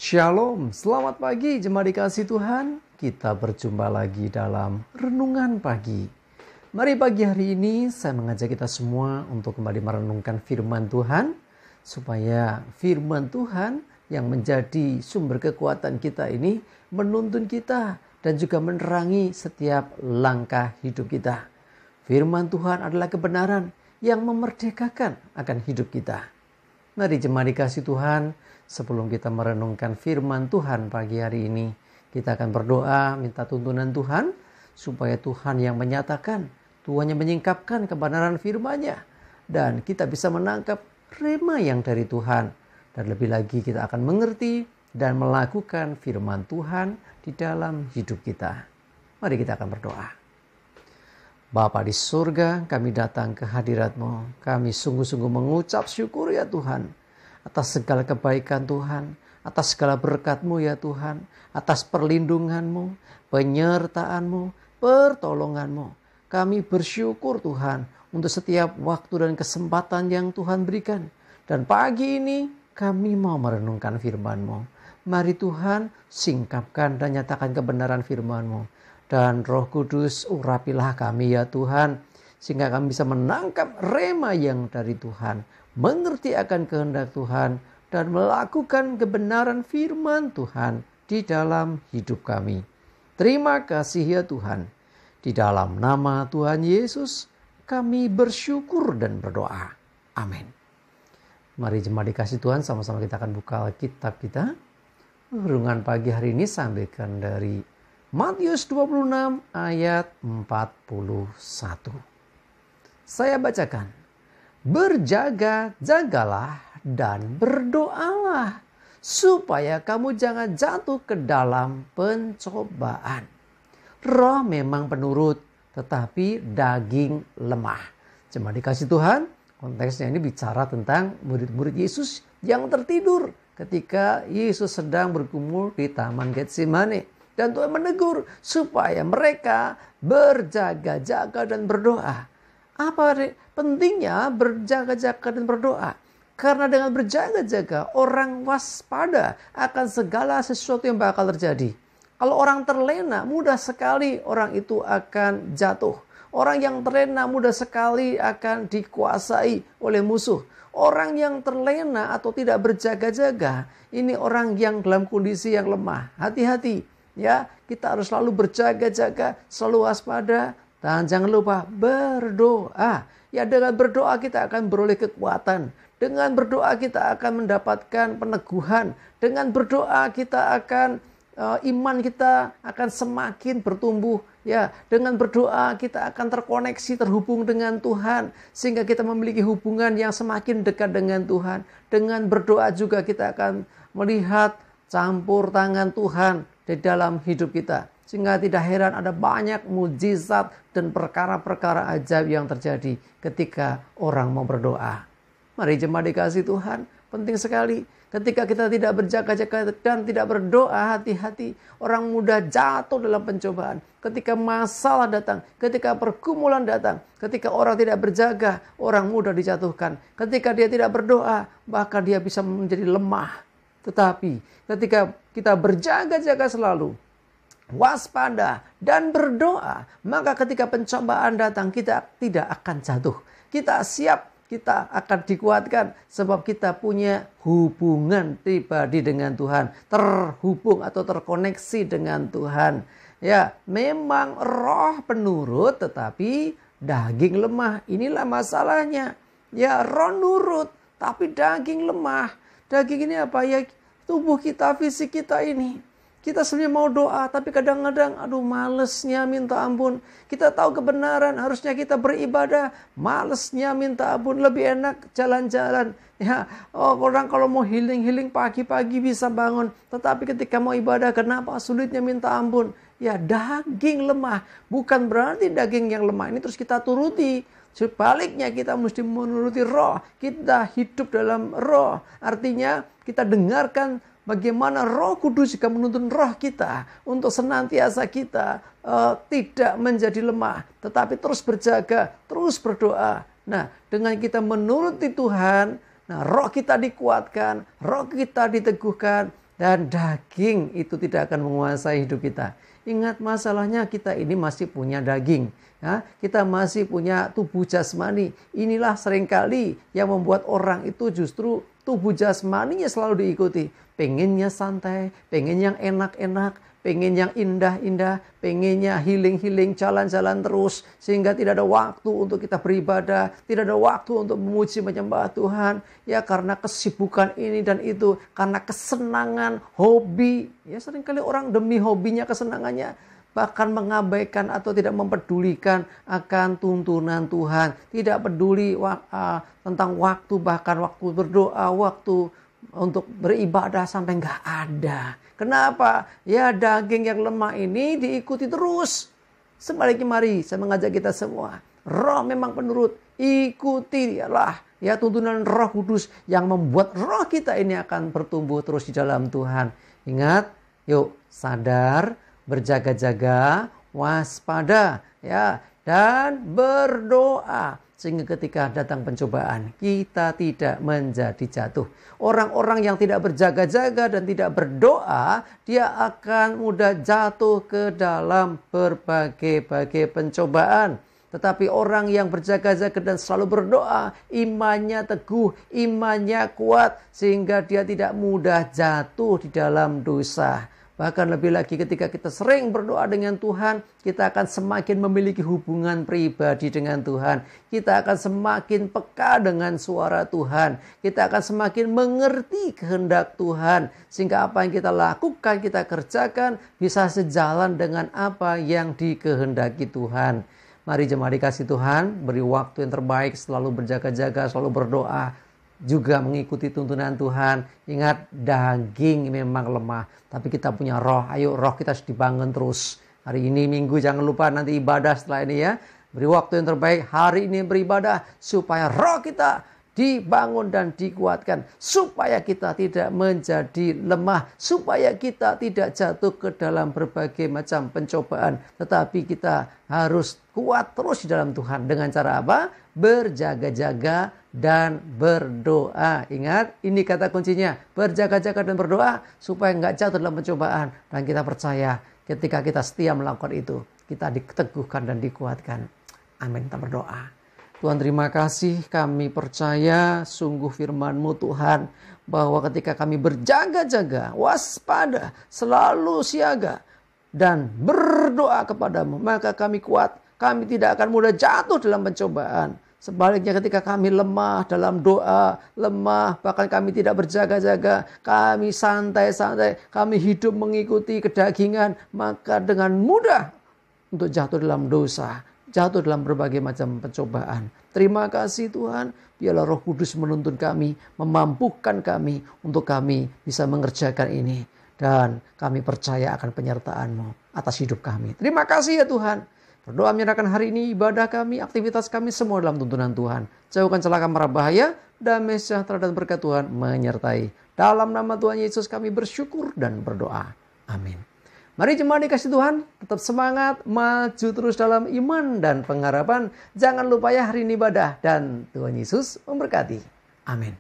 Shalom, selamat pagi jemaat dikasih Tuhan. Kita berjumpa lagi dalam Renungan Pagi. Mari pagi hari ini saya mengajak kita semua untuk kembali merenungkan firman Tuhan. Supaya firman Tuhan yang menjadi sumber kekuatan kita ini menuntun kita dan juga menerangi setiap langkah hidup kita. Firman Tuhan adalah kebenaran yang memerdekakan akan hidup kita. Mari jemaat dikasih Tuhan, sebelum kita merenungkan firman Tuhan pagi hari ini, kita akan berdoa minta tuntunan Tuhan supaya Tuhan yang menyatakan, Tuhan yang menyingkapkan kebenaran firman-Nya, dan kita bisa menangkap rema yang dari Tuhan, dan lebih lagi kita akan mengerti dan melakukan firman Tuhan di dalam hidup kita. Mari kita akan berdoa. Bapa di surga, kami datang ke hadirat-Mu. Kami sungguh-sungguh mengucap syukur ya Tuhan, atas segala kebaikan Tuhan, atas segala berkat-Mu ya Tuhan, atas perlindungan-Mu, penyertaan-Mu, pertolongan-Mu. Kami bersyukur Tuhan untuk setiap waktu dan kesempatan yang Tuhan berikan. Dan pagi ini kami mau merenungkan firman-Mu. Mari Tuhan singkapkan dan nyatakan kebenaran firman-Mu. Dan Roh Kudus urapilah kami ya Tuhan, sehingga kami bisa menangkap rema yang dari Tuhan, mengerti akan kehendak Tuhan, dan melakukan kebenaran firman Tuhan di dalam hidup kami. Terima kasih ya Tuhan. Di dalam nama Tuhan Yesus kami bersyukur dan berdoa. Amin. Mari jemaat dikasih Tuhan, sama-sama kita akan buka kitab kita. Renungan pagi hari ini sampaikan dari Matius 26 ayat 41. Saya bacakan. Berjaga-jagalah dan berdoalah supaya kamu jangan jatuh ke dalam pencobaan. Roh memang penurut, tetapi daging lemah. Jemaat dikasih Tuhan, konteksnya ini bicara tentang murid-murid Yesus yang tertidur ketika Yesus sedang bergumul di Taman Getsemane. Dan Tuhan menegur supaya mereka berjaga-jaga dan berdoa. Apa pentingnya berjaga-jaga dan berdoa? Karena dengan berjaga-jaga orang waspada akan segala sesuatu yang bakal terjadi. Kalau orang terlena, mudah sekali orang itu akan jatuh. Orang yang terlena mudah sekali akan dikuasai oleh musuh. Orang yang terlena atau tidak berjaga-jaga, ini orang yang dalam kondisi yang lemah. Hati-hati. Ya, kita harus selalu berjaga-jaga, selalu waspada, dan jangan lupa berdoa. Ya, dengan berdoa kita akan beroleh kekuatan. Dengan berdoa kita akan mendapatkan peneguhan. Dengan berdoa kita akan iman kita akan semakin bertumbuh. Ya, dengan berdoa kita akan terkoneksi, terhubung dengan Tuhan, sehingga kita memiliki hubungan yang semakin dekat dengan Tuhan. Dengan berdoa juga kita akan melihat campur tangan Tuhan di dalam hidup kita. Sehingga tidak heran ada banyak mujizat dan perkara-perkara ajaib yang terjadi ketika orang mau berdoa. Mari jemaat dikasih Tuhan, penting sekali. Ketika kita tidak berjaga-jaga dan tidak berdoa, hati-hati. Orang mudah jatuh dalam pencobaan. Ketika masalah datang, ketika pergumulan datang, ketika orang tidak berjaga, orang mudah dijatuhkan. Ketika dia tidak berdoa, bahkan dia bisa menjadi lemah. Tetapi ketika kita berjaga-jaga selalu, waspada dan berdoa, maka ketika pencobaan datang kita tidak akan jatuh. Kita siap, kita akan dikuatkan sebab kita punya hubungan pribadi dengan Tuhan, terhubung atau terkoneksi dengan Tuhan. Ya, memang roh penurut tetapi daging lemah. Inilah masalahnya. Ya, roh nurut tapi daging lemah. Daging ini apa ya? Tubuh kita, fisik kita ini. Kita sebenarnya mau doa, tapi kadang-kadang malesnya minta ampun. Kita tahu kebenaran, harusnya kita beribadah. Malesnya minta ampun, lebih enak jalan-jalan. Ya, orang kalau mau healing pagi-pagi bisa bangun. Tetapi ketika mau ibadah, kenapa sulitnya minta ampun? Ya, daging lemah. Bukan berarti daging yang lemah ini terus kita turuti. Sebaliknya kita mesti menuruti roh. Kita hidup dalam roh. Artinya kita dengarkan bagaimana Roh Kudus juga menuntun roh kita untuk senantiasa kita tidak menjadi lemah. Tetapi terus berjaga, terus berdoa. Nah, dengan kita menuruti Tuhan, roh kita dikuatkan, roh kita diteguhkan. Dan daging itu tidak akan menguasai hidup kita. Ingat, masalahnya kita ini masih punya daging. Ya, kita masih punya tubuh jasmani. Inilah seringkali yang membuat orang itu justru tubuh jasmaninya selalu diikuti. Pengennya santai, pengen yang enak-enak, pengen yang indah-indah, pengennya healing-healing, jalan-jalan terus. Sehingga tidak ada waktu untuk kita beribadah, tidak ada waktu untuk memuji menyembah Tuhan. Ya karena kesibukan ini dan itu, karena kesenangan, hobi. Ya seringkali orang demi hobinya, kesenangannya, bahkan mengabaikan atau tidak mempedulikan akan tuntunan Tuhan. Tidak peduli tentang waktu, bahkan waktu berdoa, waktu untuk beribadah sampai nggak ada. Kenapa? Ya daging yang lemah ini diikuti terus. Sebaliknya mari saya mengajak kita semua. Roh memang penurut. Ikutilah ya tuntunan Roh Kudus yang membuat roh kita ini akan bertumbuh terus di dalam Tuhan. Ingat, yuk sadar, berjaga-jaga, waspada ya, dan berdoa. Sehingga ketika datang pencobaan, kita tidak menjadi jatuh. Orang-orang yang tidak berjaga-jaga dan tidak berdoa, dia akan mudah jatuh ke dalam berbagai-bagai pencobaan. Tetapi orang yang berjaga-jaga dan selalu berdoa, imannya teguh, imannya kuat, sehingga dia tidak mudah jatuh di dalam dosa. Bahkan lebih lagi ketika kita sering berdoa dengan Tuhan, kita akan semakin memiliki hubungan pribadi dengan Tuhan. Kita akan semakin peka dengan suara Tuhan. Kita akan semakin mengerti kehendak Tuhan. Sehingga apa yang kita lakukan, kita kerjakan bisa sejalan dengan apa yang dikehendaki Tuhan. Mari jemaat dikasih Tuhan, beri waktu yang terbaik, selalu berjaga-jaga, selalu berdoa. Juga mengikuti tuntunan Tuhan. Ingat, daging memang lemah, tapi kita punya roh. Ayo roh kita harus dibangun terus. Hari ini Minggu, jangan lupa nanti ibadah setelah ini ya. Beri waktu yang terbaik hari ini beribadah supaya roh kita dibangun dan dikuatkan, supaya kita tidak menjadi lemah, supaya kita tidak jatuh ke dalam berbagai macam pencobaan, tetapi kita harus kuat terus di dalam Tuhan. Dengan cara apa? Berjaga-jaga dan berdoa. Ingat, ini kata kuncinya, berjaga-jaga dan berdoa supaya nggak jatuh dalam pencobaan. Dan kita percaya ketika kita setia melakukan itu, kita diteguhkan dan dikuatkan. Amin. Kita berdoa. Tuhan, terima kasih, kami percaya sungguh firman-Mu Tuhan, bahwa ketika kami berjaga-jaga, waspada, selalu siaga, dan berdoa kepadamu, maka kami kuat. Kami tidak akan mudah jatuh dalam pencobaan. Sebaliknya ketika kami lemah dalam doa, lemah, bahkan kami tidak berjaga-jaga, kami santai-santai, kami hidup mengikuti kedagingan, maka dengan mudah untuk jatuh dalam dosa, jatuh dalam berbagai macam pencobaan. Terima kasih Tuhan, biarlah Roh Kudus menuntun kami, memampukan kami untuk kami bisa mengerjakan ini. Dan kami percaya akan penyertaan-Mu atas hidup kami. Terima kasih ya Tuhan. Berdoa menyerahkan hari ini ibadah kami, aktivitas kami semua dalam tuntunan Tuhan. Jauhkan celaka mara bahaya, damai sejahtera dan berkat Tuhan menyertai. Dalam nama Tuhan Yesus kami bersyukur dan berdoa. Amin. Mari jemaat dikasih Tuhan, tetap semangat, maju terus dalam iman dan pengharapan. Jangan lupa ya hari ini ibadah, dan Tuhan Yesus memberkati. Amin.